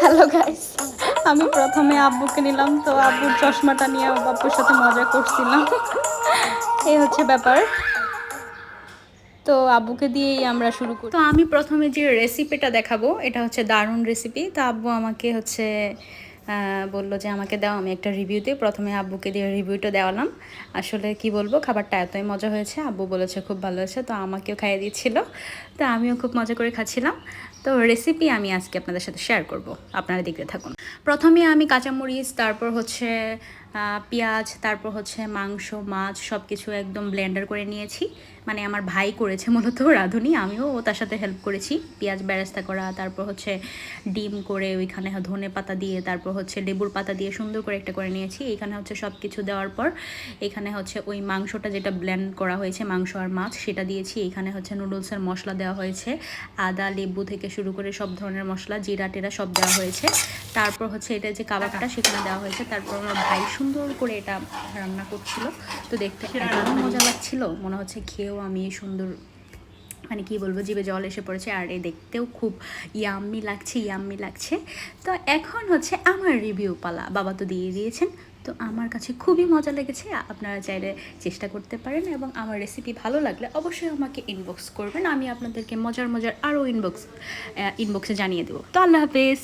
Hello guys, আমি প্রথমে আব্বুকে নিলাম, তো আব্বুর চশমাটা নিয়ে আব্বুর সাথে মজা করছিলাম। এই হচ্ছে ব্যাপার। তো আব্বুকে দিয়েই আমরা শুরু করি। তো আমি প্রথমে যে রেসিপিটা দেখাবো এটা হচ্ছে দারুণ রেসিপি। তো আব্বু আমাকে হচ্ছে বললো যে আমাকে দাও, আমি একটা রিভিউ দিই। প্রথমে আব্বুকে দিয়ে রিভিউটা দেওয়ালাম। আসলে কি বলবো, খাবারটা এতই মজা হয়েছে, আব্বু বলেছে খুব ভালো হয়েছে, তো আমাকেও খাইয়ে দিচ্ছিল। তো আমিও খুব মজা করে খাচ্ছিলাম। তো রেসিপি আমি আজকে আপনাদের সাথে শেয়ার করব, আপনারা দেখতে থাকুন। প্রথমে আমি কাঁচামরিচ, তারপর হচ্ছে পেঁয়াজ, তারপর হচ্ছে মাংস, মাছ সব কিছু একদম ব্লেন্ডার করে নিয়েছি। মানে আমার ভাই করেছে মূলত, রাঁধুনি, আমিও তার সাথে হেল্প করেছি। পেঁয়াজ বেরেস্তা করা, তারপর হচ্ছে ডিম করে ওইখানে ধনে পাতা দিয়ে, তারপর হচ্ছে লেবুর পাতা দিয়ে সুন্দর করে একটা করে নিয়েছি। এখানে হচ্ছে সব কিছু দেওয়ার পর এখানে হচ্ছে ওই মাংসটা যেটা ব্লেন্ড করা হয়েছে, মাংস আর মাছ, সেটা দিয়েছি। এখানে হচ্ছে নুডলসের মশলা দেওয়া হয়েছে, আদা লেবু থেকে শুরু করে সব ধরনের মশলা, জিরা টেরা সব দেওয়া হয়েছে। তারপর হচ্ছে এটা যে কাবাবটা সেখানে দেওয়া হয়েছে। তারপর আমার ভাই সুন্দর করে এটা রান্না করছিল। তো দেখতে এত মজা লাগছিল, মনে হচ্ছে খেয়েও আমি সুন্দর, মানে কী বলবো, জিভে জল এসে পড়েছে। আর এ দেখতেও খুব ইয়াম্মি লাগছে, ইয়াম্মি লাগছে। তো এখন হচ্ছে আমার রিভিউ পালা। বাবা তো দিয়ে দিয়েছেন, তো আমার কাছে খুবই মজা লেগেছে। আপনারা চাইলে চেষ্টা করতে পারেন, এবং আমার রেসিপি ভালো লাগলে অবশ্যই আমাকে ইনবক্স করবেন, আমি আপনাদেরকে মজার মজার আরও ইনবক্সে জানিয়ে দেবো। তো আল্লাহ হাফেজ।